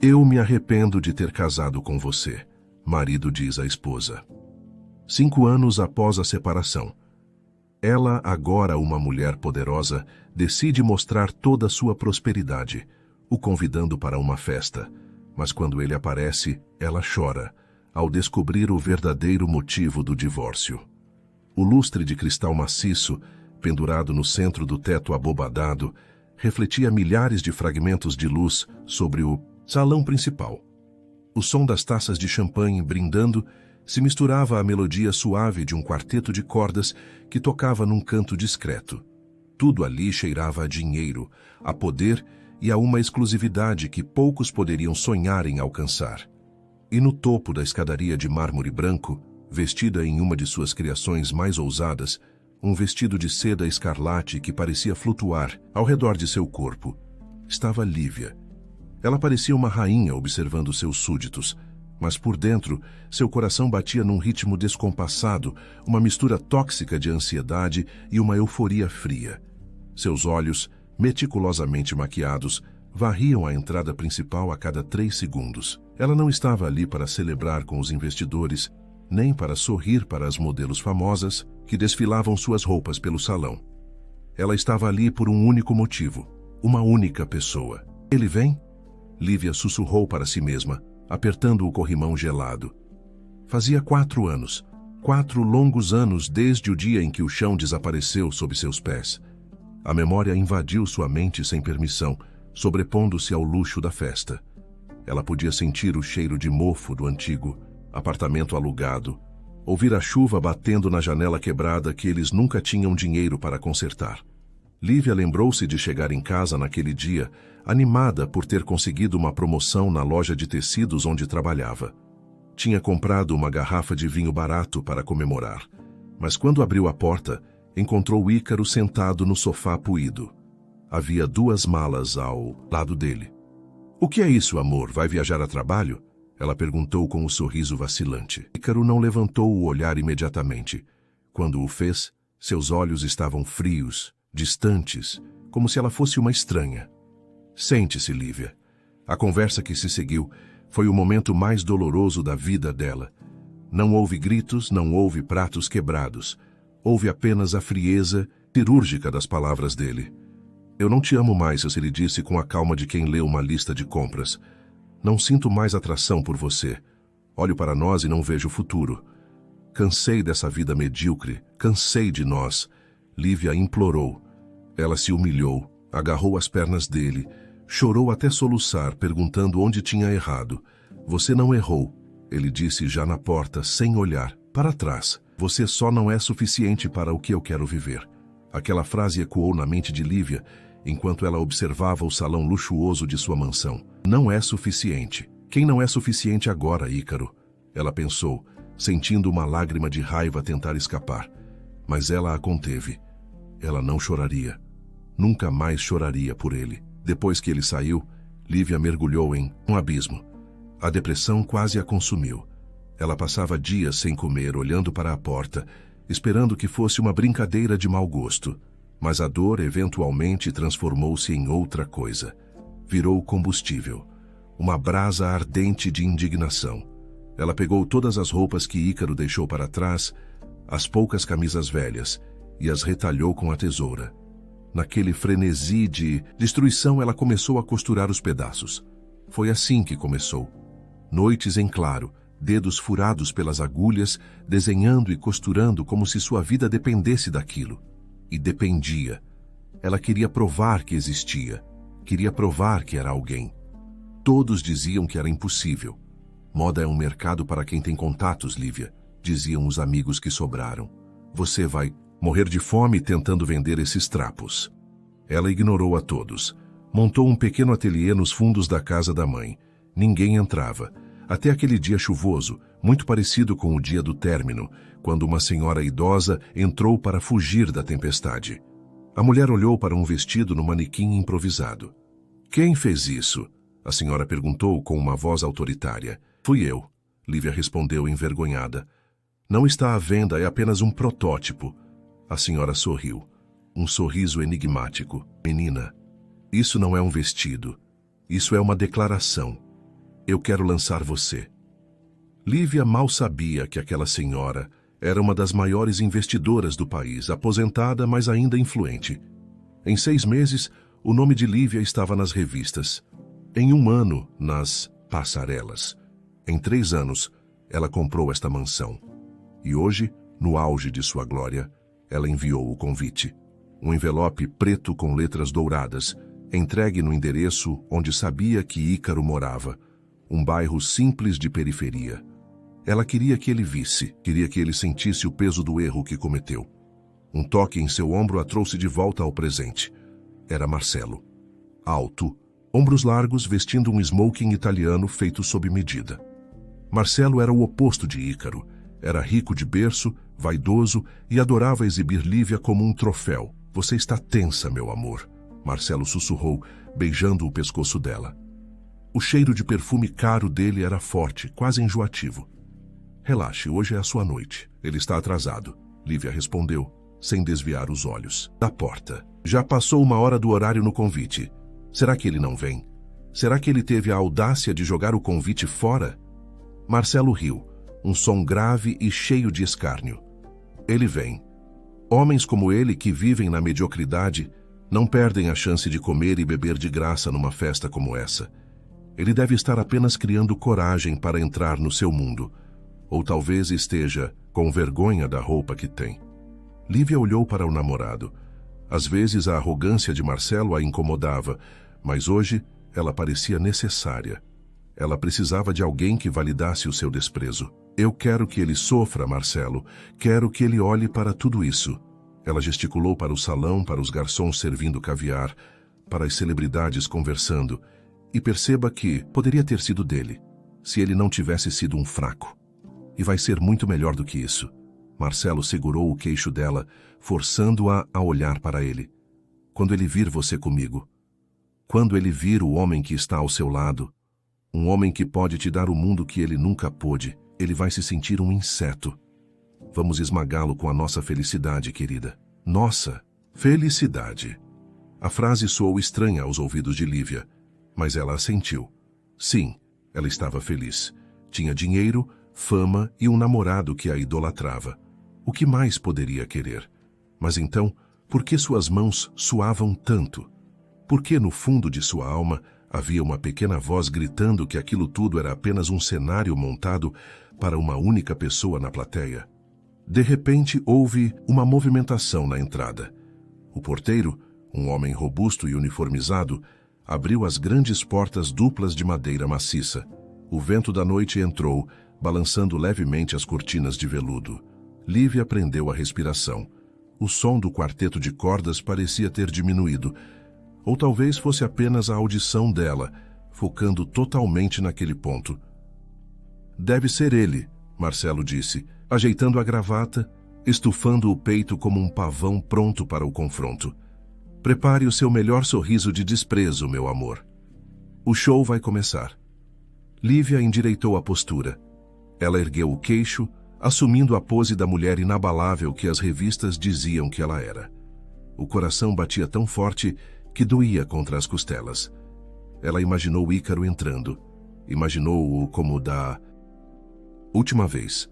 Eu me arrependo de ter casado com você, marido diz à esposa. 5 anos após a separação. Ela, agora uma mulher poderosa, decide mostrar toda a sua prosperidade, o convidando para uma festa. Mas quando ele aparece, ela chora, ao descobrir o verdadeiro motivo do divórcio. O lustre de cristal maciço, pendurado no centro do teto abobadado, refletia milhares de fragmentos de luz sobre o salão principal. O som das taças de champanhe brindando se misturava à melodia suave de um quarteto de cordas que tocava num canto discreto. Tudo ali cheirava a dinheiro, a poder e a uma exclusividade que poucos poderiam sonhar em alcançar. E no topo da escadaria de mármore branco, vestida em uma de suas criações mais ousadas, um vestido de seda escarlate que parecia flutuar ao redor de seu corpo, estava Lívia. Ela parecia uma rainha observando seus súditos, mas por dentro, seu coração batia num ritmo descompassado, uma mistura tóxica de ansiedade e uma euforia fria. Seus olhos, meticulosamente maquiados, varriam a entrada principal a cada 3 segundos. Ela não estava ali para celebrar com os investidores, nem para sorrir para as modelos famosas que desfilavam suas roupas pelo salão. Ela estava ali por um único motivo, uma única pessoa. Ele vem? Lívia sussurrou para si mesma, apertando o corrimão gelado. Fazia 4 anos, 4 longos anos desde o dia em que o chão desapareceu sob seus pés. A memória invadiu sua mente sem permissão, sobrepondo-se ao luxo da festa. Ela podia sentir o cheiro de mofo do antigo apartamento alugado, ouvir a chuva batendo na janela quebrada que eles nunca tinham dinheiro para consertar. Lívia lembrou-se de chegar em casa naquele dia, animada por ter conseguido uma promoção na loja de tecidos onde trabalhava. Tinha comprado uma garrafa de vinho barato para comemorar, mas quando abriu a porta, encontrou Ícaro sentado no sofá puído. Havia 2 malas ao lado dele. "O que é isso, amor? Vai viajar a trabalho?" Ela perguntou com um sorriso vacilante. Ícaro não levantou o olhar imediatamente. Quando o fez, seus olhos estavam frios, distantes, como se ela fosse uma estranha. "Sente-se, Lívia." A conversa que se seguiu foi o momento mais doloroso da vida dela. Não houve gritos, não houve pratos quebrados. Houve apenas a frieza cirúrgica das palavras dele. "Eu não te amo mais", ele disse com a calma de quem lê uma lista de compras. "Não sinto mais atração por você. Olho para nós e não vejo futuro. Cansei dessa vida medíocre, cansei de nós." Lívia implorou. Ela se humilhou, agarrou as pernas dele, chorou até soluçar, perguntando onde tinha errado. "Você não errou", ele disse já na porta, sem olhar para trás. "Você só não é suficiente para o que eu quero viver." Aquela frase ecoou na mente de Lívia, enquanto ela observava o salão luxuoso de sua mansão. "Não é suficiente. Quem não é suficiente agora, Ícaro?" Ela pensou, sentindo uma lágrima de raiva tentar escapar. Mas ela a conteve. Ela não choraria. Nunca mais choraria por ele. Depois que ele saiu, Lívia mergulhou em um abismo. A depressão quase a consumiu. Ela passava dias sem comer, olhando para a porta, esperando que fosse uma brincadeira de mau gosto. Mas a dor eventualmente transformou-se em outra coisa. Virou combustível. Uma brasa ardente de indignação. Ela pegou todas as roupas que Ícaro deixou para trás, as poucas camisas velhas, e as retalhou com a tesoura. Naquele frenesi de destruição, ela começou a costurar os pedaços. Foi assim que começou. Noites em claro, dedos furados pelas agulhas, desenhando e costurando como se sua vida dependesse daquilo. E dependia. Ela queria provar que existia. Queria provar que era alguém. Todos diziam que era impossível. "Moda é um mercado para quem tem contatos, Lívia", diziam os amigos que sobraram. "Você vai morrer de fome tentando vender esses trapos." Ela ignorou a todos. Montou um pequeno ateliê nos fundos da casa da mãe. Ninguém entrava. Até aquele dia chuvoso, muito parecido com o dia do término, quando uma senhora idosa entrou para fugir da tempestade. A mulher olhou para um vestido no manequim improvisado. "Quem fez isso?" a senhora perguntou com uma voz autoritária. "Fui eu", Lívia respondeu envergonhada. "Não está à venda, é apenas um protótipo." A senhora sorriu. Um sorriso enigmático. "Menina, isso não é um vestido. Isso é uma declaração. Eu quero lançar você. Lívia mal sabia que aquela senhora era uma das maiores investidoras do país, aposentada, mas ainda influente. Em 6 meses, o nome de Lívia estava nas revistas. Em 1 ano, nas passarelas. Em 3 anos, ela comprou esta mansão. E hoje, no auge de sua glória, ela enviou o convite. Um envelope preto com letras douradas, entregue no endereço onde sabia que Ícaro morava, um bairro simples de periferia. Ela queria que ele visse, queria que ele sentisse o peso do erro que cometeu. Um toque em seu ombro a trouxe de volta ao presente. Era Marcelo. Alto, ombros largos, vestindo um smoking italiano feito sob medida. Marcelo era o oposto de Ícaro. Era rico de berço, vaidoso e adorava exibir Lívia como um troféu. Você está tensa, meu amor, Marcelo sussurrou, beijando o pescoço dela. O cheiro de perfume caro dele era forte, quase enjoativo. Relaxe, hoje é a sua noite. Ele está atrasado, Lívia respondeu, sem desviar os olhos. Da porta. Já passou 1 hora do horário no convite. Será que ele não vem? Será que ele teve a audácia de jogar o convite fora? Marcelo riu, um som grave e cheio de escárnio. Ele vem. Homens como ele, que vivem na mediocridade, não perdem a chance de comer e beber de graça numa festa como essa. Ele deve estar apenas criando coragem para entrar no seu mundo. Ou talvez esteja com vergonha da roupa que tem. Lívia olhou para o namorado. Às vezes a arrogância de Marcelo a incomodava, mas hoje ela parecia necessária. Ela precisava de alguém que validasse o seu desprezo. Eu quero que ele sofra, Marcelo. Quero que ele olhe para tudo isso. Ela gesticulou para o salão, para os garçons servindo caviar, para as celebridades conversando, e perceba que poderia ter sido dele, se ele não tivesse sido um fraco. E vai ser muito melhor do que isso. Marcelo segurou o queixo dela, forçando-a a olhar para ele. Quando ele vir você comigo, quando ele vir o homem que está ao seu lado, um homem que pode te dar o mundo que ele nunca pôde, ele vai se sentir um inseto. Vamos esmagá-lo com a nossa felicidade, querida. Nossa felicidade. A frase soou estranha aos ouvidos de Lívia, mas ela assentiu. Sim, ela estava feliz. Tinha dinheiro, fama e um namorado que a idolatrava. O que mais poderia querer? Mas então, por que suas mãos suavam tanto? Por que no fundo de sua alma havia uma pequena voz gritando que aquilo tudo era apenas um cenário montado para uma única pessoa na plateia? De repente, houve uma movimentação na entrada. O porteiro, um homem robusto e uniformizado, abriu as grandes portas duplas de madeira maciça. O vento da noite entrou, balançando levemente as cortinas de veludo. Lívia prendeu a respiração. O som do quarteto de cordas parecia ter diminuído, ou talvez fosse apenas a audição dela, focando totalmente naquele ponto. Deve ser ele, Marcelo disse, ajeitando a gravata, estufando o peito como um pavão pronto para o confronto. Prepare o seu melhor sorriso de desprezo, meu amor. O show vai começar. Lívia endireitou a postura. Ela ergueu o queixo, assumindo a pose da mulher inabalável que as revistas diziam que ela era. O coração batia tão forte que doía contra as costelas. Ela imaginou Ícaro entrando. Imaginou-o como da última vez.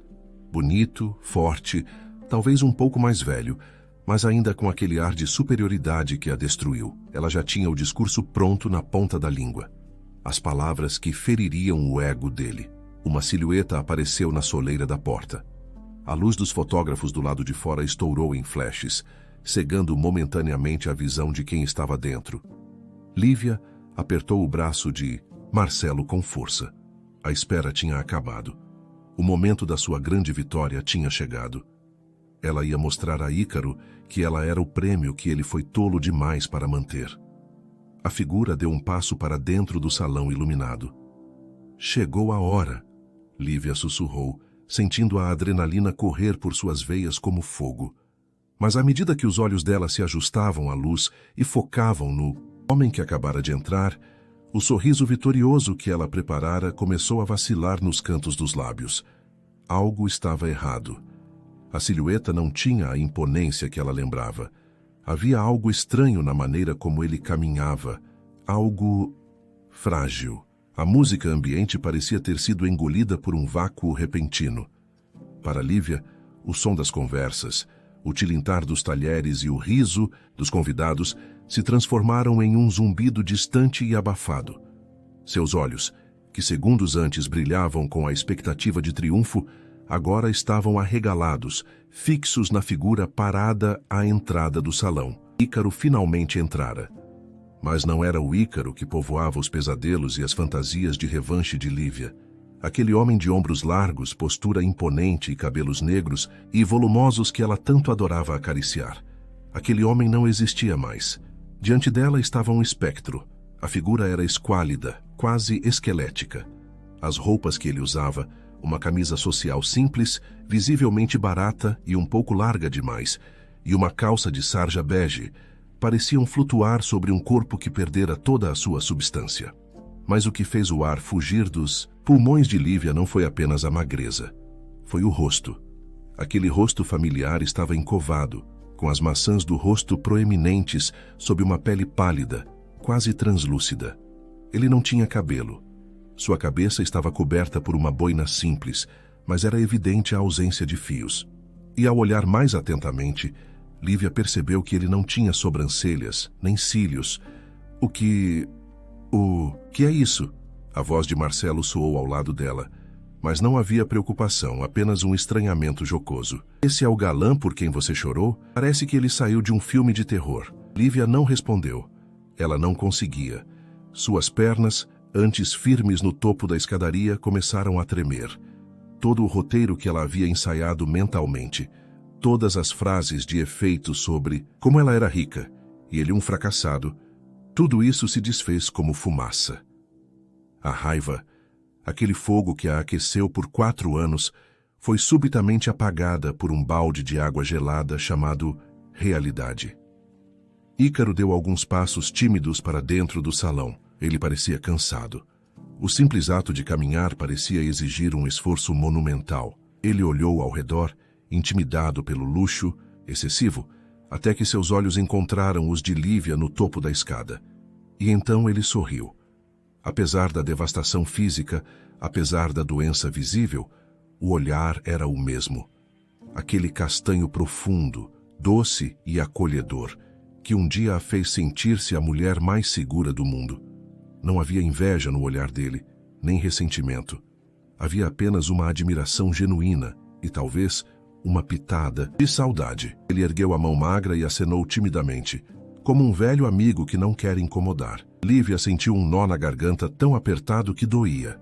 Bonito, forte, talvez um pouco mais velho, mas ainda com aquele ar de superioridade que a destruiu. Ela já tinha o discurso pronto na ponta da língua. As palavras que feririam o ego dele. Uma silhueta apareceu na soleira da porta. A luz dos fotógrafos do lado de fora estourou em flashes, cegando momentaneamente a visão de quem estava dentro. Lívia apertou o braço de Marcelo com força. A espera tinha acabado. O momento da sua grande vitória tinha chegado. Ela ia mostrar a Ícaro que ela era o prêmio que ele foi tolo demais para manter. A figura deu um passo para dentro do salão iluminado. Chegou a hora, Lívia sussurrou, sentindo a adrenalina correr por suas veias como fogo. Mas à medida que os olhos dela se ajustavam à luz e focavam no homem que acabara de entrar, o sorriso vitorioso que ela preparara começou a vacilar nos cantos dos lábios. Algo estava errado. A silhueta não tinha a imponência que ela lembrava. Havia algo estranho na maneira como ele caminhava, algo frágil, A música ambiente parecia ter sido engolida por um vácuo repentino. Para Lívia, o som das conversas, o tilintar dos talheres e o riso dos convidados se transformaram em um zumbido distante e abafado. Seus olhos, que segundos antes brilhavam com a expectativa de triunfo, agora estavam arregalados, fixos na figura parada à entrada do salão. Ícaro finalmente entrara. Mas não era o Ícaro que povoava os pesadelos e as fantasias de revanche de Lívia. Aquele homem de ombros largos, postura imponente e cabelos negros e volumosos que ela tanto adorava acariciar. Aquele homem não existia mais. Diante dela estava um espectro. A figura era esquálida, quase esquelética. As roupas que ele usava, uma camisa social simples, visivelmente barata e um pouco larga demais, e uma calça de sarja bege, pareciam flutuar sobre um corpo que perdera toda a sua substância. Mas o que fez o ar fugir dos pulmões de Lívia não foi apenas a magreza. Foi o rosto. Aquele rosto familiar estava encovado, com as maçãs do rosto proeminentes sob uma pele pálida, quase translúcida. Ele não tinha cabelo. Sua cabeça estava coberta por uma boina simples, mas era evidente a ausência de fios. E ao olhar mais atentamente, Lívia percebeu que ele não tinha sobrancelhas, nem cílios. O que é isso? A voz de Marcelo soou ao lado dela. Mas não havia preocupação, apenas um estranhamento jocoso. Esse é o galã por quem você chorou? Parece que ele saiu de um filme de terror. Lívia não respondeu. Ela não conseguia. Suas pernas, antes firmes no topo da escadaria, começaram a tremer. Todo o roteiro que ela havia ensaiado mentalmente, todas as frases de efeito sobre como ela era rica, e ele um fracassado, tudo isso se desfez como fumaça. A raiva, aquele fogo que a aqueceu por 4 anos, foi subitamente apagada por um balde de água gelada chamado realidade. Ícaro deu alguns passos tímidos para dentro do salão. Ele parecia cansado. O simples ato de caminhar parecia exigir um esforço monumental. Ele olhou ao redor, intimidado pelo luxo excessivo, até que seus olhos encontraram os de Lívia no topo da escada. E então ele sorriu. Apesar da devastação física, apesar da doença visível, o olhar era o mesmo. Aquele castanho profundo, doce e acolhedor, que um dia a fez sentir-se a mulher mais segura do mundo. Não havia inveja no olhar dele, nem ressentimento. Havia apenas uma admiração genuína e, talvez, uma pitada de saudade. Ele ergueu a mão magra e acenou timidamente, como um velho amigo que não quer incomodar. Lívia sentiu um nó na garganta tão apertado que doía.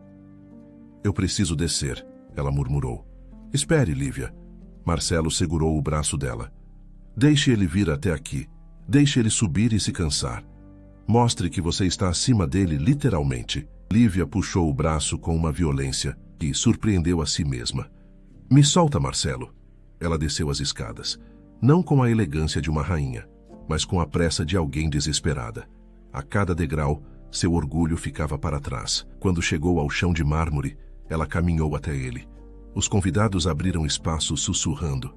Eu preciso descer, ela murmurou. Espere, Lívia. Marcelo segurou o braço dela. Deixe ele vir até aqui. Deixe ele subir e se cansar. Mostre que você está acima dele, literalmente. Lívia puxou o braço com uma violência que surpreendeu a si mesma. Me solta, Marcelo. Ela desceu as escadas, não com a elegância de uma rainha, mas com a pressa de alguém desesperada. A cada degrau, seu orgulho ficava para trás. Quando chegou ao chão de mármore, ela caminhou até ele. Os convidados abriram espaço sussurrando.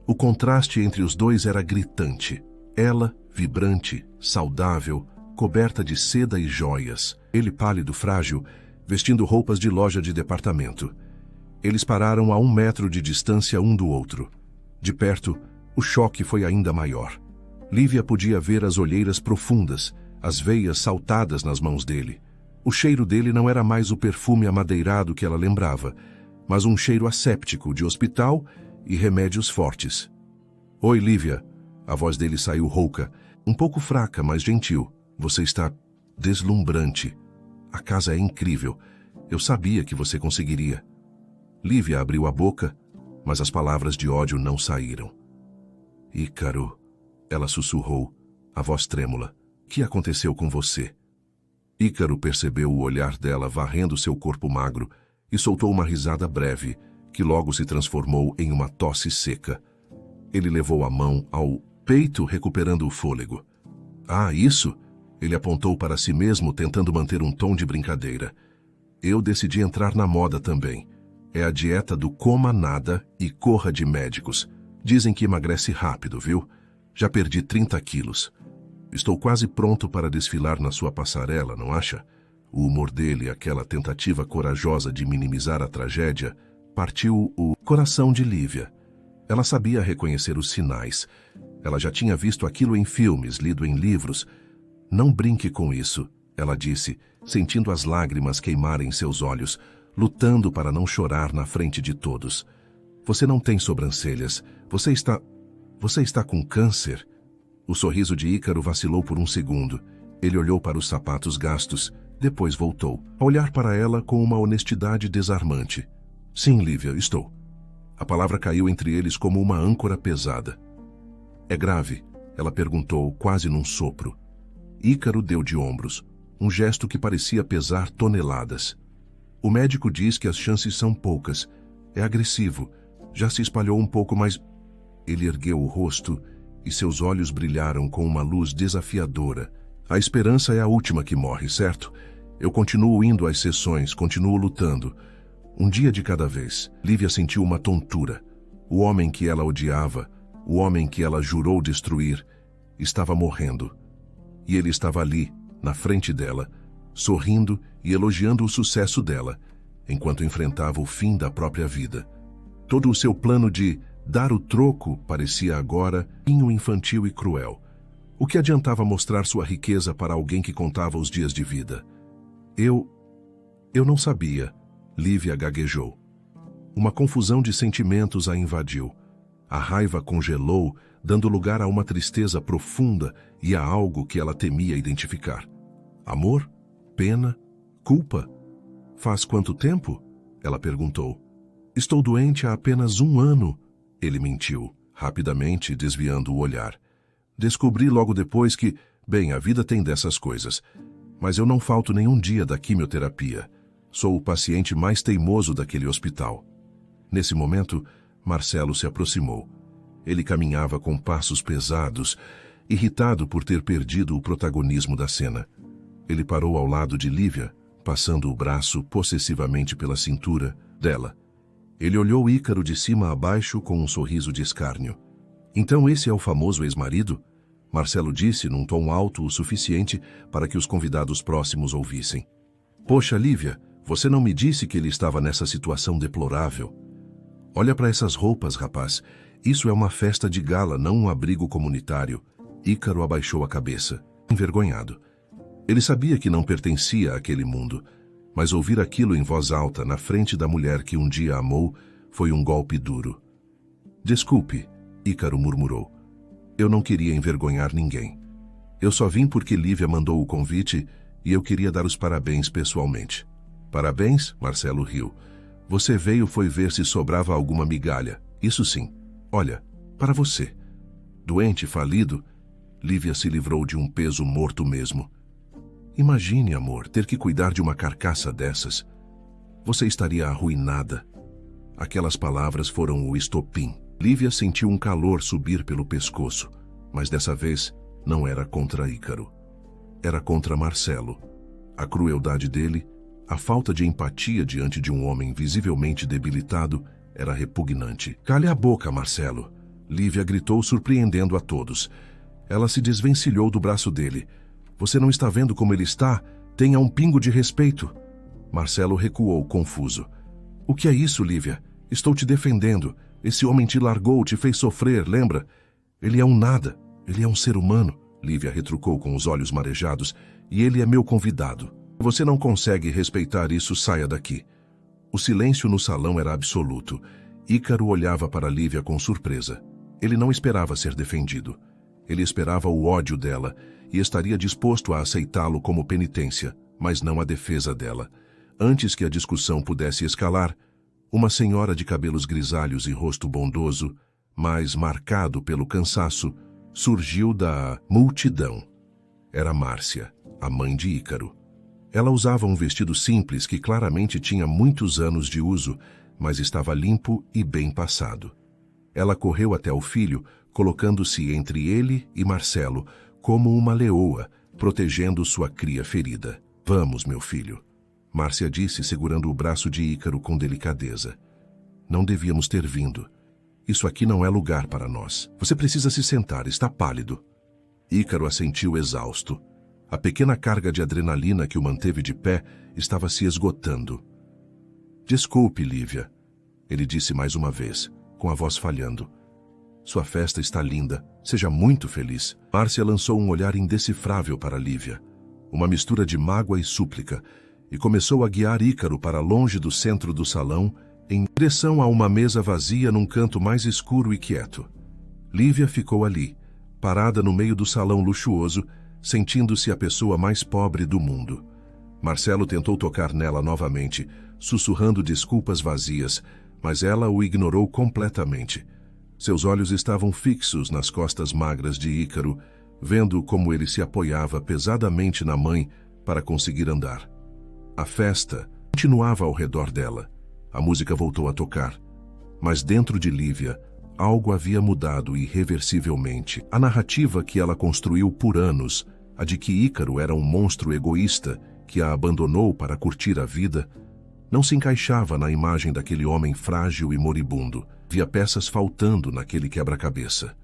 O contraste entre os dois era gritante. Ela, vibrante, saudável, coberta de seda e joias. Ele pálido, frágil, vestindo roupas de loja de departamento. Eles pararam a 1 metro de distância um do outro. De perto, o choque foi ainda maior. Lívia podia ver as olheiras profundas, as veias saltadas nas mãos dele. O cheiro dele não era mais o perfume amadeirado que ela lembrava, mas um cheiro asséptico de hospital e remédios fortes. Oi, Lívia. A voz dele saiu rouca, um pouco fraca, mas gentil. Você está deslumbrante. A casa é incrível. Eu sabia que você conseguiria. Lívia abriu a boca, mas as palavras de ódio não saíram. Ícaro, ela sussurrou, a voz trêmula. O que aconteceu com você? Ícaro percebeu o olhar dela varrendo seu corpo magro e soltou uma risada breve, que logo se transformou em uma tosse seca. Ele levou a mão ao peito, recuperando o fôlego. Ah, isso? Ele apontou para si mesmo, tentando manter um tom de brincadeira. Eu decidi entrar na moda também. É a dieta do coma nada e corra de médicos. Dizem que emagrece rápido, viu? Já perdi 30 quilos. Estou quase pronto para desfilar na sua passarela, não acha? O humor dele, aquela tentativa corajosa de minimizar a tragédia, partiu o coração de Lívia. Ela sabia reconhecer os sinais. Ela já tinha visto aquilo em filmes, lido em livros. Não brinque com isso, ela disse, sentindo as lágrimas queimarem seus olhos, lutando para não chorar na frente de todos. Você não tem sobrancelhas. Você está com câncer? O sorriso de Ícaro vacilou por um segundo. Ele olhou para os sapatos gastos, depois voltou, a olhar para ela com uma honestidade desarmante. Sim, Lívia, estou. A palavra caiu entre eles como uma âncora pesada. É grave? Ela perguntou, quase num sopro. Ícaro deu de ombros, um gesto que parecia pesar toneladas. O médico diz que as chances são poucas. É agressivo. Já se espalhou um pouco, mas... Ele ergueu o rosto e seus olhos brilharam com uma luz desafiadora. A esperança é a última que morre, certo? Eu continuo indo às sessões, continuo lutando. Um dia de cada vez. Lívia sentiu uma tontura. O homem que ela odiava, o homem que ela jurou destruir, estava morrendo. E ele estava ali, na frente dela, sorrindo e elogiando o sucesso dela, enquanto enfrentava o fim da própria vida. Todo o seu plano de dar o troco parecia agora infantil e cruel. O que adiantava mostrar sua riqueza para alguém que contava os dias de vida? Eu não sabia, Lívia gaguejou. Uma confusão de sentimentos a invadiu. A raiva congelou, dando lugar a uma tristeza profunda e a algo que ela temia identificar. Amor? Pena? Culpa? Faz quanto tempo? Ela perguntou. Estou doente há apenas 1 ano. Ele mentiu, rapidamente desviando o olhar. Descobri logo depois que, bem, a vida tem dessas coisas. Mas eu não falto nenhum dia da quimioterapia. Sou o paciente mais teimoso daquele hospital. Nesse momento, Marcelo se aproximou. Ele caminhava com passos pesados, irritado por ter perdido o protagonismo da cena. Ele parou ao lado de Lívia, passando o braço possessivamente pela cintura dela. Ele olhou Ícaro de cima a baixo com um sorriso de escárnio. Então esse é o famoso ex-marido? Marcelo disse num tom alto o suficiente para que os convidados próximos ouvissem. Poxa, Lívia, você não me disse que ele estava nessa situação deplorável. Olha para essas roupas, rapaz. Isso é uma festa de gala, não um abrigo comunitário. Ícaro abaixou a cabeça, envergonhado. Ele sabia que não pertencia àquele mundo, mas ouvir aquilo em voz alta na frente da mulher que um dia amou foi um golpe duro. Desculpe, Ícaro murmurou. Eu não queria envergonhar ninguém. Eu só vim porque Lívia mandou o convite e eu queria dar os parabéns pessoalmente. Parabéns? Marcelo riu. Você veio foi ver se sobrava alguma migalha. Isso sim. Olha, para você. Doente, falido, Lívia se livrou de um peso morto mesmo. Imagine, amor, ter que cuidar de uma carcaça dessas. Você estaria arruinada. Aquelas palavras foram o estopim. Lívia sentiu um calor subir pelo pescoço, mas dessa vez não era contra Ícaro. Era contra Marcelo. A crueldade dele, a falta de empatia diante de um homem visivelmente debilitado, era repugnante. Cale a boca, Marcelo! Lívia gritou, surpreendendo a todos. Ela se desvencilhou do braço dele. Você não está vendo como ele está? Tenha um pingo de respeito. Marcelo recuou, confuso. O que é isso, Lívia? Estou te defendendo. Esse homem te largou, te fez sofrer, lembra? Ele é um nada. Ele é um ser humano. Lívia retrucou com os olhos marejados. E ele é meu convidado. Você não consegue respeitar isso, saia daqui. O silêncio no salão era absoluto. Ícaro olhava para Lívia com surpresa. Ele não esperava ser defendido. Ele esperava o ódio dela e estaria disposto a aceitá-lo como penitência, mas não a defesa dela. Antes que a discussão pudesse escalar, uma senhora de cabelos grisalhos e rosto bondoso, mas marcado pelo cansaço, surgiu da multidão. Era Márcia, a mãe de Ícaro. Ela usava um vestido simples que claramente tinha muitos anos de uso, mas estava limpo e bem passado. Ela correu até o filho, colocando-se entre ele e Marcelo, como uma leoa, protegendo sua cria ferida. Vamos, meu filho. Márcia disse, segurando o braço de Ícaro com delicadeza. Não devíamos ter vindo. Isso aqui não é lugar para nós. Você precisa se sentar, está pálido. Ícaro assentiu exausto. A pequena carga de adrenalina que o manteve de pé estava se esgotando. Desculpe, Lívia, ele disse mais uma vez, com a voz falhando. Sua festa está linda. Seja muito feliz. Márcia lançou um olhar indecifrável para Lívia, uma mistura de mágoa e súplica, e começou a guiar Ícaro para longe do centro do salão, em direção a uma mesa vazia num canto mais escuro e quieto. Lívia ficou ali, parada no meio do salão luxuoso, sentindo-se a pessoa mais pobre do mundo. Marcelo tentou tocar nela novamente, sussurrando desculpas vazias, mas ela o ignorou completamente. Seus olhos estavam fixos nas costas magras de Ícaro, vendo como ele se apoiava pesadamente na mãe para conseguir andar. A festa continuava ao redor dela. A música voltou a tocar, mas dentro de Lívia, algo havia mudado irreversivelmente. A narrativa que ela construiu por anos, a de que Ícaro era um monstro egoísta que a abandonou para curtir a vida, não se encaixava na imagem daquele homem frágil e moribundo. Havia peças faltando naquele quebra-cabeça.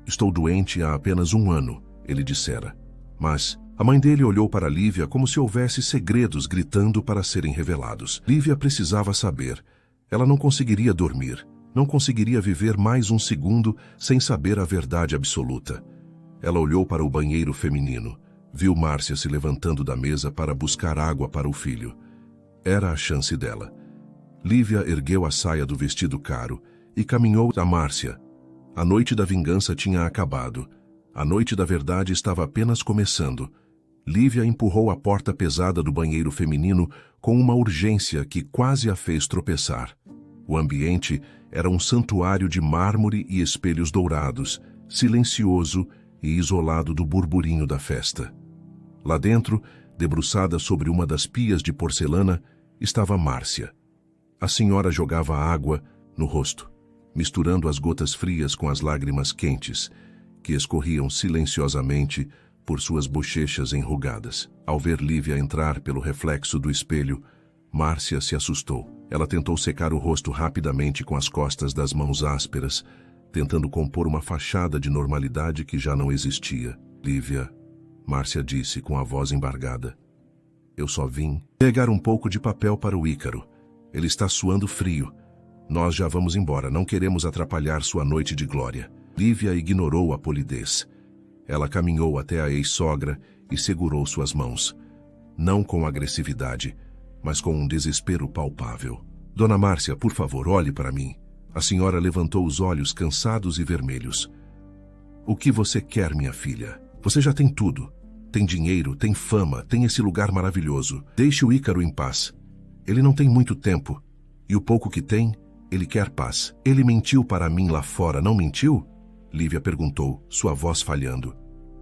Estou doente há apenas 1 ano, ele dissera. Mas a mãe dele olhou para Lívia como se houvesse segredos gritando para serem revelados. Lívia precisava saber. Ela não conseguiria dormir, não conseguiria viver mais 1 segundo sem saber a verdade absoluta. Ela olhou para o banheiro feminino, viu Márcia se levantando da mesa para buscar água para o filho. Era a chance dela. Lívia ergueu a saia do vestido caro e caminhou a Márcia. A noite da vingança tinha acabado. A noite da verdade estava apenas começando. Lívia empurrou a porta pesada do banheiro feminino com uma urgência que quase a fez tropeçar. O ambiente era um santuário de mármore e espelhos dourados, silencioso e isolado do burburinho da festa. Lá dentro, debruçada sobre uma das pias de porcelana, estava Márcia. A senhora jogava água no rosto, misturando as gotas frias com as lágrimas quentes, que escorriam silenciosamente por suas bochechas enrugadas. Ao ver Lívia entrar pelo reflexo do espelho, Márcia se assustou. Ela tentou secar o rosto rapidamente com as costas das mãos ásperas, tentando compor uma fachada de normalidade que já não existia. Lívia, Márcia disse com a voz embargada. Eu só vim pegar um pouco de papel para o Ícaro. Ele está suando frio. Nós já vamos embora, não queremos atrapalhar sua noite de glória. Lívia ignorou a polidez. Ela caminhou até a ex-sogra e segurou suas mãos. Não com agressividade, mas com um desespero palpável. Dona Márcia, por favor, olhe para mim. A senhora levantou os olhos cansados e vermelhos. O que você quer, minha filha? Você já tem tudo. Tem dinheiro, tem fama, tem esse lugar maravilhoso. Deixe o Ícaro em paz. Ele não tem muito tempo. E o pouco que tem, ele quer paz. Ele mentiu para mim lá fora, não mentiu? Lívia perguntou, sua voz falhando.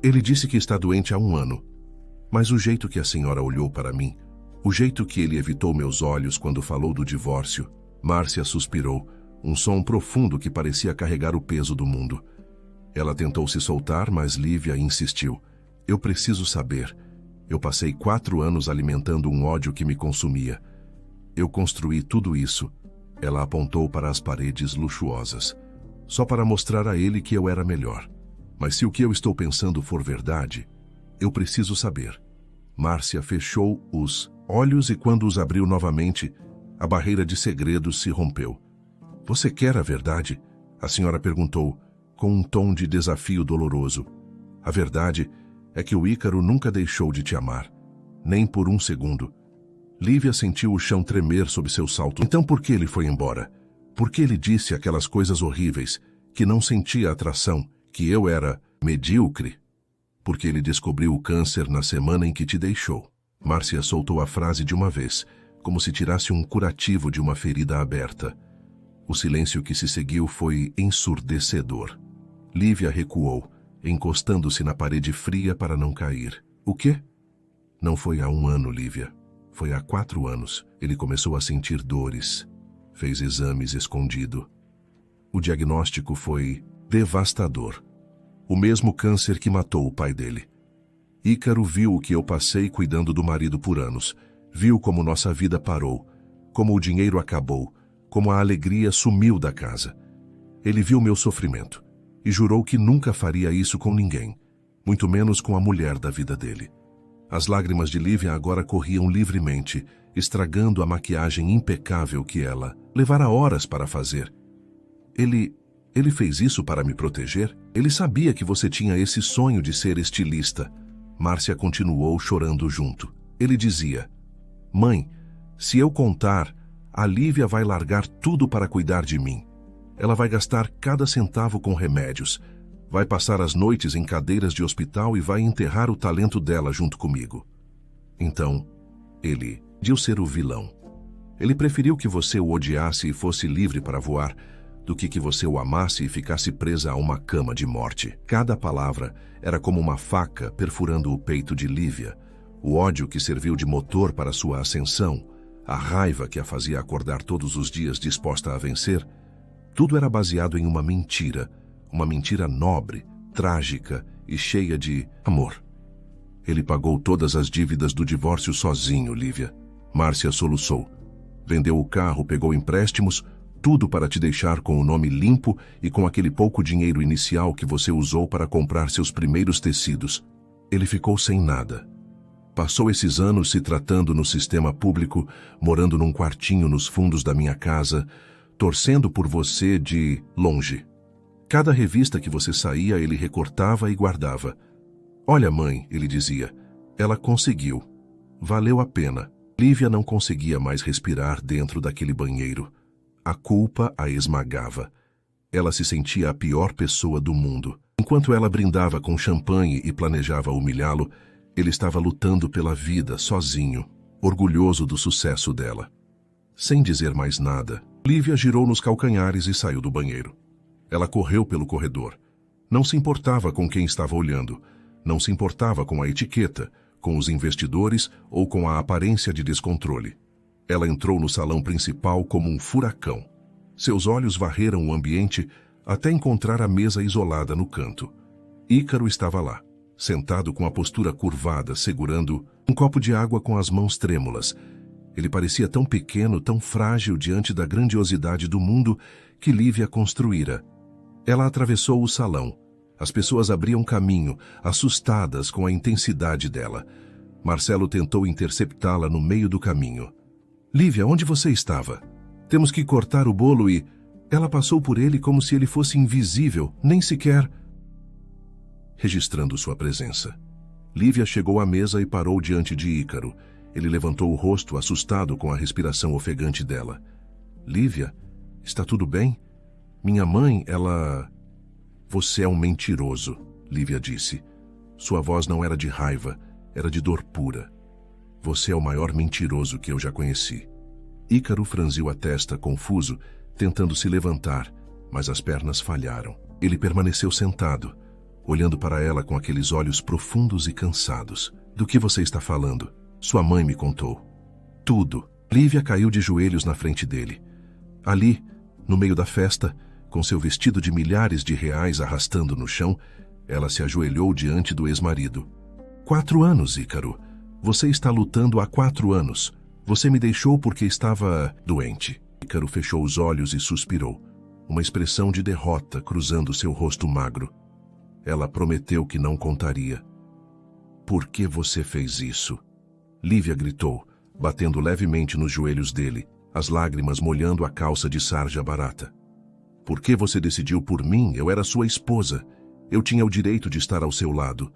Ele disse que está doente há 1 ano. Mas o jeito que a senhora olhou para mim, o jeito que ele evitou meus olhos quando falou do divórcio. Márcia suspirou, um som profundo que parecia carregar o peso do mundo. Ela tentou se soltar, mas Lívia insistiu. Eu preciso saber. Eu passei 4 anos alimentando um ódio que me consumia. Eu construí tudo isso. Ela apontou para as paredes luxuosas, só para mostrar a ele que eu era melhor. Mas se o que eu estou pensando for verdade, eu preciso saber. Márcia fechou os olhos e quando os abriu novamente, a barreira de segredos se rompeu. Você quer a verdade? A senhora perguntou, com um tom de desafio doloroso. A verdade é que o Ícaro nunca deixou de te amar, nem por 1 segundo. Lívia sentiu o chão tremer sob seu salto. Então por que ele foi embora? Por que ele disse aquelas coisas horríveis, que não sentia atração, que eu era medíocre? Porque ele descobriu o câncer na semana em que te deixou. Márcia soltou a frase de uma vez, como se tirasse um curativo de uma ferida aberta. O silêncio que se seguiu foi ensurdecedor. Lívia recuou, encostando-se na parede fria para não cair. O quê? Não foi há 1 ano, Lívia. Foi há 4 anos. Ele começou a sentir dores. Fez exames escondido. O diagnóstico foi devastador. O mesmo câncer que matou o pai dele. Ícaro viu o que eu passei cuidando do marido por anos. Viu como nossa vida parou, como o dinheiro acabou, como a alegria sumiu da casa. Ele viu meu sofrimento e jurou que nunca faria isso com ninguém, muito menos com a mulher da vida dele. As lágrimas de Lívia agora corriam livremente, estragando a maquiagem impecável que ela levara horas para fazer. Ele fez isso para me proteger? Ele sabia que você tinha esse sonho de ser estilista. Márcia continuou chorando junto. Ele dizia: mãe, se eu contar, a Lívia vai largar tudo para cuidar de mim. Ela vai gastar cada centavo com remédios, vai passar as noites em cadeiras de hospital e vai enterrar o talento dela junto comigo. Então, ele decidiu ser o vilão. Ele preferiu que você o odiasse e fosse livre para voar, do que você o amasse e ficasse presa a uma cama de morte. Cada palavra era como uma faca perfurando o peito de Lívia. O ódio que serviu de motor para sua ascensão, a raiva que a fazia acordar todos os dias disposta a vencer, tudo era baseado em uma mentira nobre, trágica e cheia de amor. Ele pagou todas as dívidas do divórcio sozinho, Lívia. Márcia soluçou. Vendeu o carro, pegou empréstimos, tudo para te deixar com o nome limpo e com aquele pouco dinheiro inicial que você usou para comprar seus primeiros tecidos. Ele ficou sem nada. Passou esses anos se tratando no sistema público, morando num quartinho nos fundos da minha casa, torcendo por você de longe. Cada revista que você saía, ele recortava e guardava. Olha, mãe, ele dizia, ela conseguiu. Valeu a pena. Lívia não conseguia mais respirar dentro daquele banheiro. A culpa a esmagava. Ela se sentia a pior pessoa do mundo. Enquanto ela brindava com champanhe e planejava humilhá-lo, ele estava lutando pela vida, sozinho, orgulhoso do sucesso dela. Sem dizer mais nada, Lívia girou nos calcanhares e saiu do banheiro. Ela correu pelo corredor. Não se importava com quem estava olhando. Não se importava com a etiqueta, com os investidores ou com a aparência de descontrole. Ela entrou no salão principal como um furacão. Seus olhos varreram o ambiente até encontrar a mesa isolada no canto. Ícaro estava lá, sentado com a postura curvada, segurando um copo de água com as mãos trêmulas. Ele parecia tão pequeno, tão frágil diante da grandiosidade do mundo que Lívia construíra. Ela atravessou o salão. As pessoas abriam caminho, assustadas com a intensidade dela. Marcelo tentou interceptá-la no meio do caminho. Lívia, onde você estava? Temos que cortar o bolo e... Ela passou por ele como se ele fosse invisível, nem sequer... Registrando sua presença. Lívia chegou à mesa e parou diante de Ícaro. Ele levantou o rosto, assustado com a respiração ofegante dela. Lívia, está tudo bem? Minha mãe, ela... Você é um mentiroso, Lívia disse. Sua voz não era de raiva, era de dor pura. Você é o maior mentiroso que eu já conheci. Ícaro franziu a testa, confuso, tentando se levantar, mas as pernas falharam. Ele permaneceu sentado, olhando para ela com aqueles olhos profundos e cansados. Do que você está falando? Sua mãe me contou. Tudo. Lívia caiu de joelhos na frente dele. Ali, no meio da festa, com seu vestido de milhares de reais arrastando no chão, ela se ajoelhou diante do ex-marido. 4 anos, Ícaro. Você está lutando há 4 anos. Você me deixou porque estava doente. Ícaro fechou os olhos e suspirou, uma expressão de derrota cruzando seu rosto magro. Ela prometeu que não contaria. Por que você fez isso? Lívia gritou, batendo levemente nos joelhos dele, as lágrimas molhando a calça de sarja barata. Por que você decidiu por mim? Eu era sua esposa. Eu tinha o direito de estar ao seu lado.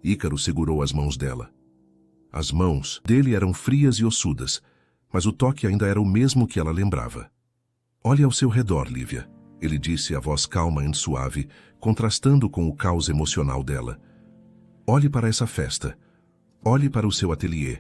Ícaro segurou as mãos dela. As mãos dele eram frias e ossudas, mas o toque ainda era o mesmo que ela lembrava. Olhe ao seu redor, Lívia, ele disse, a voz calma e suave, contrastando com o caos emocional dela. Olhe para essa festa. Olhe para o seu ateliê.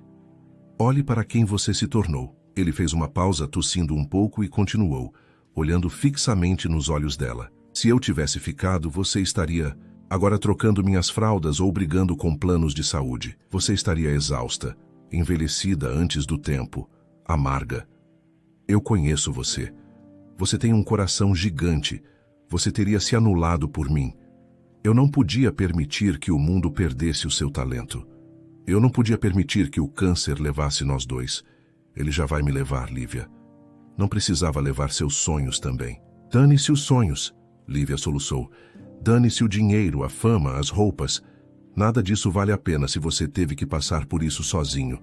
Olhe para quem você se tornou. Ele fez uma pausa, tossindo um pouco, e continuou, olhando fixamente nos olhos dela. Se eu tivesse ficado, você estaria agora trocando minhas fraldas ou brigando com planos de saúde. Você estaria exausta, envelhecida antes do tempo, amarga. Eu conheço você. Você tem um coração gigante. Você teria se anulado por mim. Eu não podia permitir que o mundo perdesse o seu talento. Eu não podia permitir que o câncer levasse nós dois. Ele já vai me levar, Lívia. Não precisava levar seus sonhos também. Dane-se os sonhos, Lívia soluçou. Dane-se o dinheiro, a fama, as roupas. Nada disso vale a pena se você teve que passar por isso sozinho.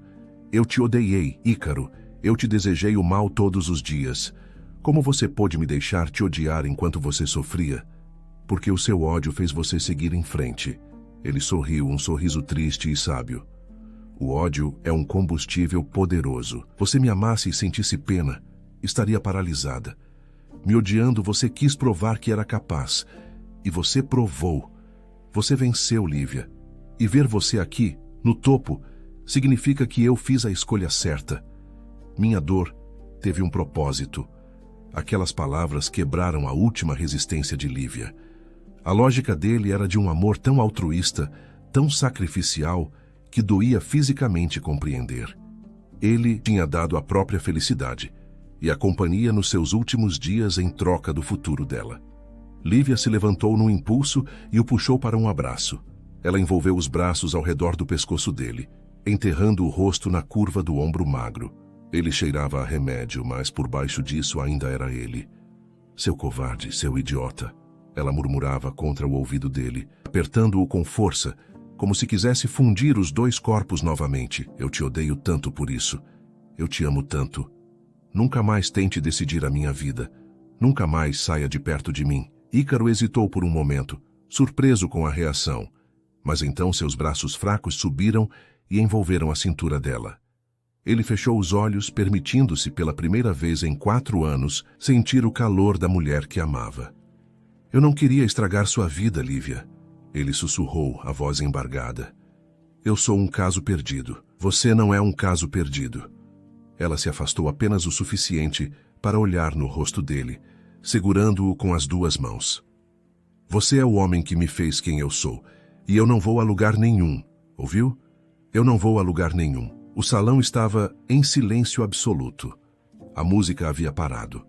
Eu te odiei, Ícaro. Eu te desejei o mal todos os dias. Como você pôde me deixar te odiar enquanto você sofria? Porque o seu ódio fez você seguir em frente. Ele sorriu, um sorriso triste e sábio. O ódio é um combustível poderoso. Você me amasse e sentisse pena, estaria paralisada. Me odiando, você quis provar que era capaz. E você provou. Você venceu, Lívia. E ver você aqui, no topo, significa que eu fiz a escolha certa. Minha dor teve um propósito. Aquelas palavras quebraram a última resistência de Lívia. A lógica dele era de um amor tão altruísta, tão sacrificial, que doía fisicamente compreender. Ele tinha dado a própria felicidade e a companhia nos seus últimos dias em troca do futuro dela. Lívia se levantou num impulso e o puxou para um abraço. Ela envolveu os braços ao redor do pescoço dele, enterrando o rosto na curva do ombro magro. Ele cheirava a remédio, mas por baixo disso ainda era ele. Seu covarde, seu idiota. Ela murmurava contra o ouvido dele, apertando-o com força, como se quisesse fundir os dois corpos novamente. Eu te odeio tanto por isso. Eu te amo tanto. Nunca mais tente decidir a minha vida. Nunca mais saia de perto de mim. Ícaro hesitou por um momento, surpreso com a reação. Mas então seus braços fracos subiram e envolveram a cintura dela. Ele fechou os olhos, permitindo-se pela primeira vez em 4 anos sentir o calor da mulher que amava. Eu não queria estragar sua vida, Lívia. Ele sussurrou, a voz embargada. Eu sou um caso perdido. Você não é um caso perdido. Ela se afastou apenas o suficiente para olhar no rosto dele, segurando-o com as 2 mãos. Você é o homem que me fez quem eu sou, e eu não vou a lugar nenhum, ouviu? Eu não vou a lugar nenhum. O salão estava em silêncio absoluto. A música havia parado.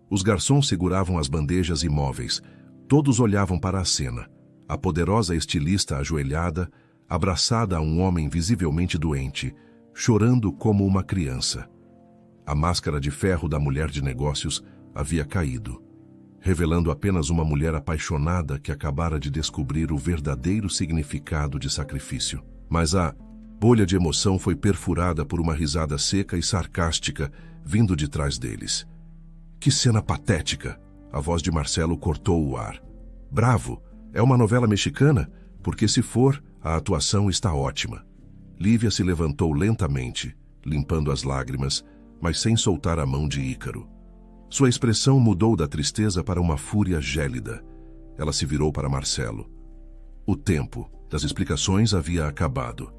Os garçons seguravam as bandejas imóveis. Todos olhavam para a cena. A poderosa estilista ajoelhada, abraçada a um homem visivelmente doente, chorando como uma criança. A máscara de ferro da mulher de negócios havia caído, revelando apenas uma mulher apaixonada que acabara de descobrir o verdadeiro significado de sacrifício. Mas a bolha de emoção foi perfurada por uma risada seca e sarcástica vindo de trás deles. Que cena patética! A voz de Marcelo cortou o ar. Bravo! É uma novela mexicana? Porque se for, a atuação está ótima. Lívia se levantou lentamente, limpando as lágrimas, mas sem soltar a mão de Ícaro. Sua expressão mudou da tristeza para uma fúria gélida. Ela se virou para Marcelo. O tempo das explicações havia acabado.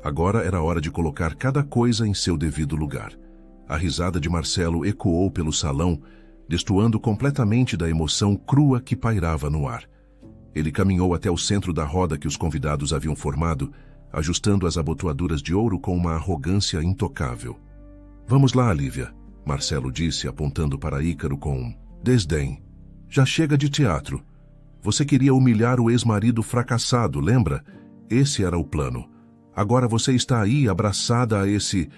Agora era hora de colocar cada coisa em seu devido lugar. A risada de Marcelo ecoou pelo salão, destoando completamente da emoção crua que pairava no ar. Ele caminhou até o centro da roda que os convidados haviam formado, ajustando as abotoaduras de ouro com uma arrogância intocável. Vamos lá, Lívia, Marcelo disse, apontando para Ícaro com desdém. Já chega de teatro. Você queria humilhar o ex-marido fracassado, lembra? Esse era o plano. Agora você está aí abraçada a esse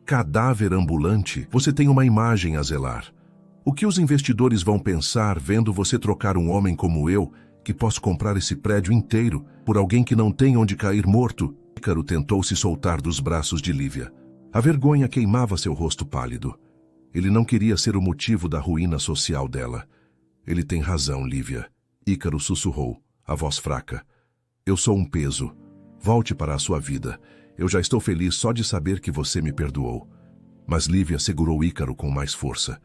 cadáver ambulante. Você tem uma imagem a zelar. O que os investidores vão pensar vendo você trocar um homem como eu, que posso comprar esse prédio inteiro, por alguém que não tem onde cair morto? Ícaro tentou se soltar dos braços de Lívia. A vergonha queimava seu rosto pálido. Ele não queria ser o motivo da ruína social dela. Ele tem razão, Lívia. Ícaro sussurrou, a voz fraca. Eu sou um peso. Volte para a sua vida. Eu já estou feliz só de saber que você me perdoou. Mas Lívia segurou Ícaro com mais força.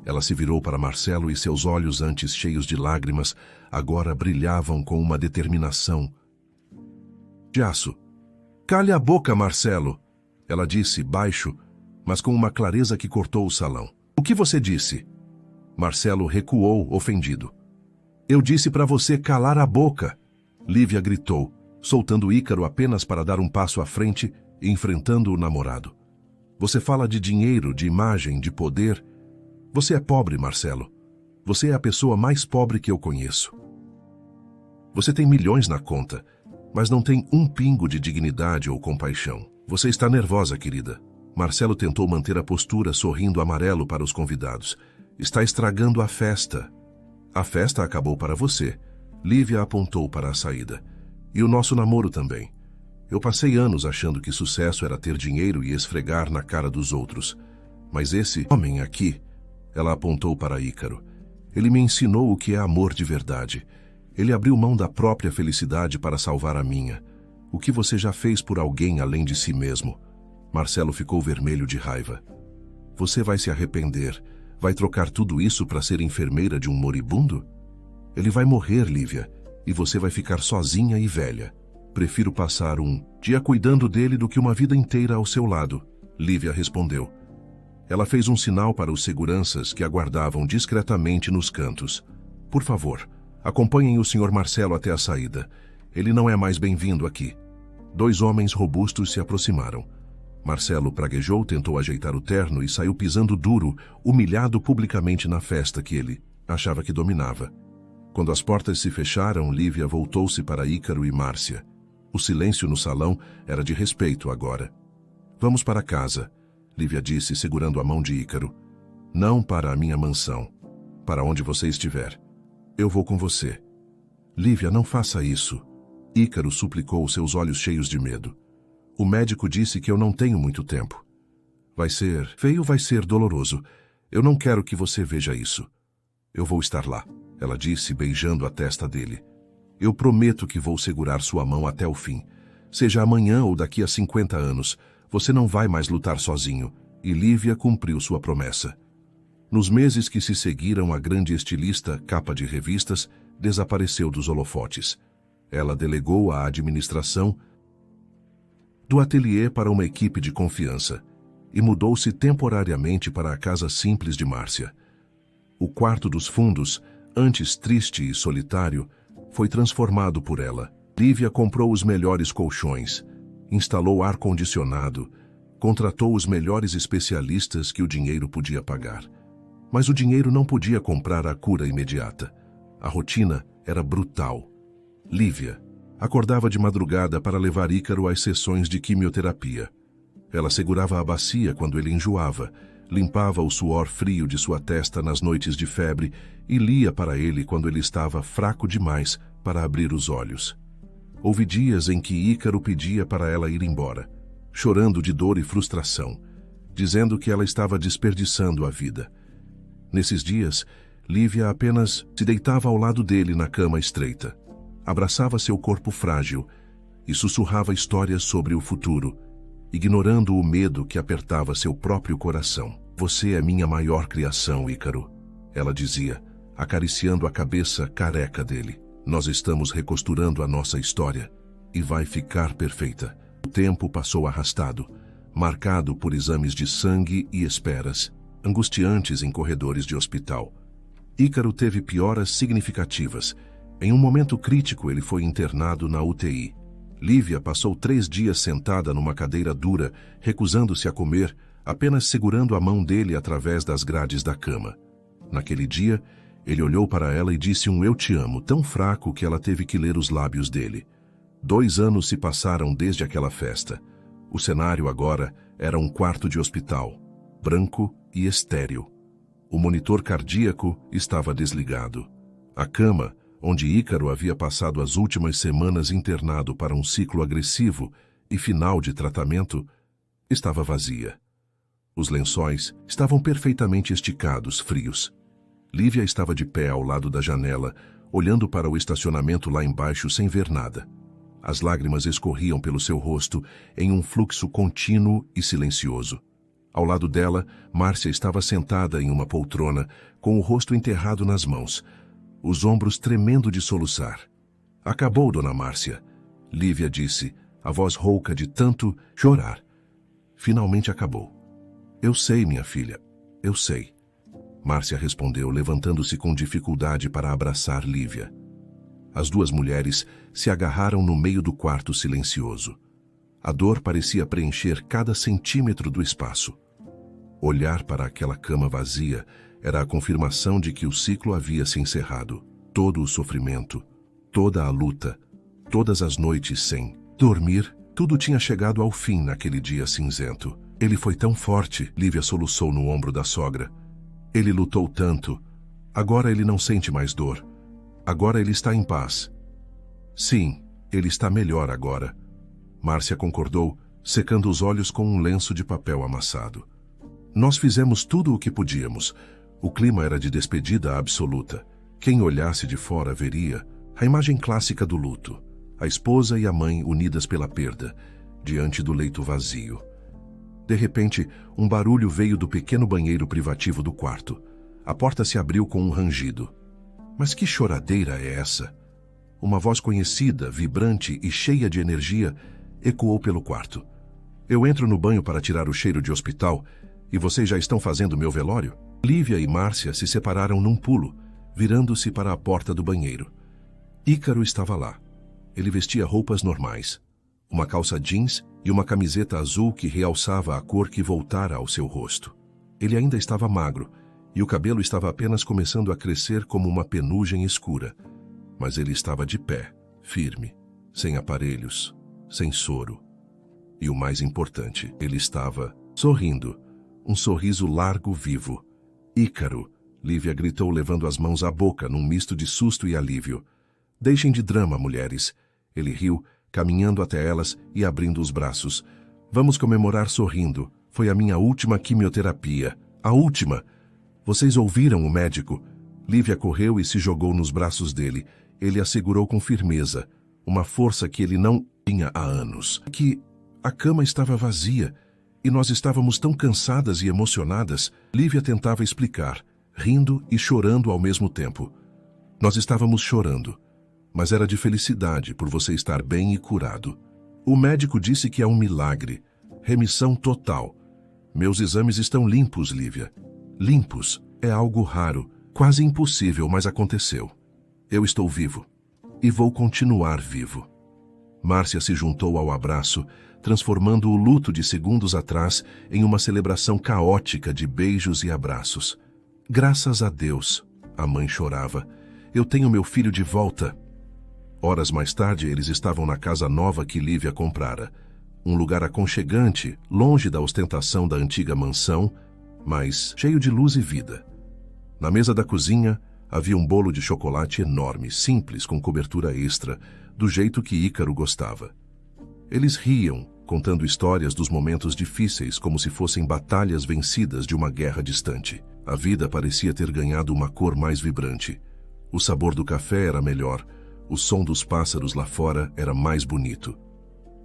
Ela se virou para Marcelo e seus olhos, antes cheios de lágrimas, agora brilhavam com uma determinação. De aço. Cale a boca, Marcelo! Ela disse, baixo, mas com uma clareza que cortou o salão. O que você disse? Marcelo recuou, ofendido. Eu disse para você calar a boca! Lívia gritou, soltando Ícaro apenas para dar um passo à frente e enfrentando o namorado. Você fala de dinheiro, de imagem, de poder. Você é pobre, Marcelo. Você é a pessoa mais pobre que eu conheço. Você tem milhões na conta, mas não tem um pingo de dignidade ou compaixão. Você está nervosa, querida. Marcelo tentou manter a postura, sorrindo amarelo para os convidados. Está estragando a festa. A festa acabou para você. Lívia apontou para a saída. E o nosso namoro também. Eu passei anos achando que sucesso era ter dinheiro e esfregar na cara dos outros. Mas esse homem aqui, ela apontou para Ícaro, ele me ensinou o que é amor de verdade. Ele abriu mão da própria felicidade para salvar a minha. O que você já fez por alguém além de si mesmo? Marcelo ficou vermelho de raiva. Você vai se arrepender. Vai trocar tudo isso para ser enfermeira de um moribundo? Ele vai morrer, Lívia, e você vai ficar sozinha e velha. Prefiro passar um dia cuidando dele do que uma vida inteira ao seu lado, Lívia respondeu. Ela fez um sinal para os seguranças que aguardavam discretamente nos cantos. Por favor, acompanhem o Sr. Marcelo até a saída. Ele não é mais bem-vindo aqui. 2 homens robustos se aproximaram. Marcelo praguejou, tentou ajeitar o terno e saiu pisando duro, humilhado publicamente na festa que ele achava que dominava. Quando as portas se fecharam, Lívia voltou-se para Ícaro e Márcia. O silêncio no salão era de respeito agora. Vamos para casa, Lívia disse, segurando a mão de Ícaro. Não para a minha mansão. Para onde você estiver. Eu vou com você. Lívia, não faça isso. Ícaro suplicou, seus olhos cheios de medo. O médico disse que eu não tenho muito tempo. Vai ser feio, vai ser doloroso. Eu não quero que você veja isso. Eu vou estar lá, ela disse, beijando a testa dele. Eu prometo que vou segurar sua mão até o fim. Seja amanhã ou daqui a 50 anos, você não vai mais lutar sozinho. E Lívia cumpriu sua promessa. Nos meses que se seguiram, a grande estilista, capa de revistas, desapareceu dos holofotes. Ela delegou a administração do ateliê para uma equipe de confiança e mudou-se temporariamente para a casa simples de Márcia. O quarto dos fundos, antes triste e solitário, foi transformado por ela. Lívia comprou os melhores colchões, instalou ar-condicionado, contratou os melhores especialistas que o dinheiro podia pagar. Mas o dinheiro não podia comprar a cura imediata. A rotina era brutal. Lívia acordava de madrugada para levar Ícaro às sessões de quimioterapia. Ela segurava a bacia quando ele enjoava, limpava o suor frio de sua testa nas noites de febre e lia para ele quando ele estava fraco demais para abrir os olhos. Houve dias em que Ícaro pedia para ela ir embora, chorando de dor e frustração, dizendo que ela estava desperdiçando a vida. Nesses dias, Lívia apenas se deitava ao lado dele na cama estreita, abraçava seu corpo frágil e sussurrava histórias sobre o futuro, ignorando o medo que apertava seu próprio coração. Você é minha maior criação, Ícaro, ela dizia, acariciando a cabeça careca dele. Nós estamos recosturando a nossa história e vai ficar perfeita. O tempo passou arrastado, marcado por exames de sangue e esperas, angustiantes em corredores de hospital. Ícaro teve pioras significativas. Em um momento crítico, ele foi internado na UTI. Lívia passou 3 dias sentada numa cadeira dura, recusando-se a comer, apenas segurando a mão dele através das grades da cama. Naquele dia, ele olhou para ela e disse um "eu te amo" tão fraco que ela teve que ler os lábios dele. 2 anos se passaram desde aquela festa. O cenário agora era um quarto de hospital, branco e estéril. O monitor cardíaco estava desligado. A cama, onde Ícaro havia passado as últimas semanas internado para um ciclo agressivo e final de tratamento, estava vazia. Os lençóis estavam perfeitamente esticados, frios. Lívia estava de pé ao lado da janela, olhando para o estacionamento lá embaixo sem ver nada. As lágrimas escorriam pelo seu rosto em um fluxo contínuo e silencioso. Ao lado dela, Márcia estava sentada em uma poltrona, com o rosto enterrado nas mãos, os ombros tremendo de soluçar. Acabou, dona Márcia, Lívia disse, a voz rouca de tanto chorar. Finalmente acabou. Eu sei, minha filha, eu sei. Márcia respondeu, levantando-se com dificuldade para abraçar Lívia. As 2 mulheres se agarraram no meio do quarto silencioso. A dor parecia preencher cada centímetro do espaço. Olhar para aquela cama vazia era a confirmação de que o ciclo havia se encerrado. Todo o sofrimento, toda a luta, todas as noites sem dormir, tudo tinha chegado ao fim naquele dia cinzento. Ele foi tão forte, Lívia soluçou no ombro da sogra. Ele lutou tanto. Agora ele não sente mais dor. Agora ele está em paz. Sim, ele está melhor agora. Márcia concordou, secando os olhos com um lenço de papel amassado. Nós fizemos tudo o que podíamos. O clima era de despedida absoluta. Quem olhasse de fora veria a imagem clássica do luto. A esposa e a mãe unidas pela perda, diante do leito vazio. De repente, um barulho veio do pequeno banheiro privativo do quarto. A porta se abriu com um rangido. Mas que choradeira é essa? Uma voz conhecida, vibrante e cheia de energia, ecoou pelo quarto. Eu entro no banho para tirar o cheiro de hospital e vocês já estão fazendo meu velório? Lívia e Márcia se separaram num pulo, virando-se para a porta do banheiro. Ícaro estava lá. Ele vestia roupas normais. Uma calça jeans e uma camiseta azul que realçava a cor que voltara ao seu rosto. Ele ainda estava magro, e o cabelo estava apenas começando a crescer como uma penugem escura. Mas ele estava de pé, firme, sem aparelhos, sem soro. E o mais importante, ele estava sorrindo, um sorriso largo, vivo. Ícaro, Lívia gritou levando as mãos à boca num misto de susto e alívio. Deixem de drama, mulheres. Ele riu, caminhando até elas e abrindo os braços. Vamos comemorar sorrindo. Foi a minha última quimioterapia. A última. Vocês ouviram o médico? Lívia correu e se jogou nos braços dele. Ele a segurou com firmeza, uma força que ele não tinha há anos. Que a cama estava vazia e nós estávamos tão cansadas e emocionadas. Lívia tentava explicar, rindo e chorando ao mesmo tempo. Nós estávamos chorando, mas era de felicidade por você estar bem e curado. O médico disse que é um milagre, remissão total. Meus exames estão limpos, Lívia. Limpos é algo raro, quase impossível, mas aconteceu. Eu estou vivo e vou continuar vivo. Márcia se juntou ao abraço, transformando o luto de segundos atrás em uma celebração caótica de beijos e abraços. Graças a Deus, a mãe chorava. Eu tenho meu filho de volta. Horas mais tarde, eles estavam na casa nova que Lívia comprara. Um lugar aconchegante, longe da ostentação da antiga mansão, mas cheio de luz e vida. Na mesa da cozinha, havia um bolo de chocolate enorme, simples, com cobertura extra, do jeito que Ícaro gostava. Eles riam, contando histórias dos momentos difíceis como se fossem batalhas vencidas de uma guerra distante. A vida parecia ter ganhado uma cor mais vibrante. O sabor do café era melhor, o som dos pássaros lá fora era mais bonito.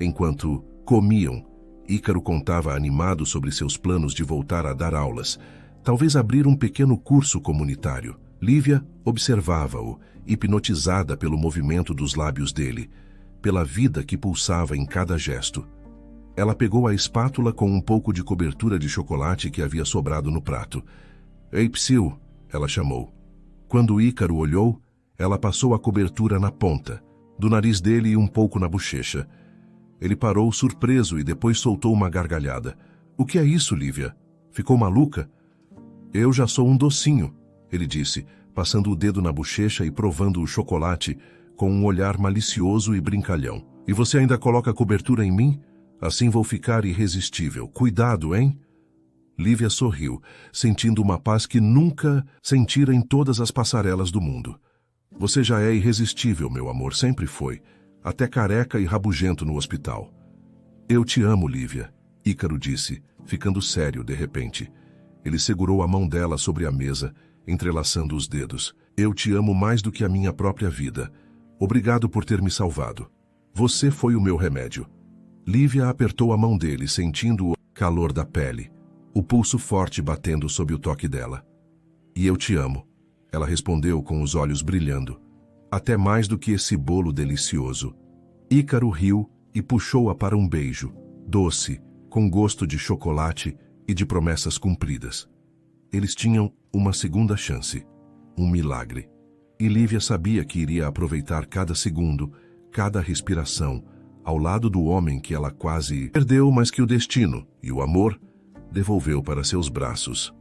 Enquanto comiam, Ícaro contava animado sobre seus planos de voltar a dar aulas, talvez abrir um pequeno curso comunitário. Lívia observava-o, hipnotizada pelo movimento dos lábios dele, pela vida que pulsava em cada gesto. Ela pegou a espátula com um pouco de cobertura de chocolate que havia sobrado no prato. Ei, Psyu, ela chamou. Quando Ícaro olhou, ela passou a cobertura na ponta, do nariz dele e um pouco na bochecha. Ele parou surpreso e depois soltou uma gargalhada. O que é isso, Lívia? Ficou maluca? Eu já sou um docinho, ele disse, passando o dedo na bochecha e provando o chocolate com um olhar malicioso e brincalhão. E você ainda coloca cobertura em mim? Assim vou ficar irresistível. Cuidado, hein? Lívia sorriu, sentindo uma paz que nunca sentira em todas as passarelas do mundo. Você já é irresistível, meu amor, sempre foi. Até careca e rabugento no hospital. Eu te amo, Lívia, Ícaro disse, ficando sério de repente. Ele segurou a mão dela sobre a mesa, entrelaçando os dedos. Eu te amo mais do que a minha própria vida. Obrigado por ter me salvado. Você foi o meu remédio. Lívia apertou a mão dele, sentindo o calor da pele, o pulso forte batendo sob o toque dela. E eu te amo, ela respondeu com os olhos brilhando. Até mais do que esse bolo delicioso. Ícaro riu e puxou-a para um beijo, doce, com gosto de chocolate e de promessas cumpridas. Eles tinham uma segunda chance, um milagre. E Lívia sabia que iria aproveitar cada segundo, cada respiração, ao lado do homem que ela quase perdeu, mas que o destino e o amor devolveu para seus braços.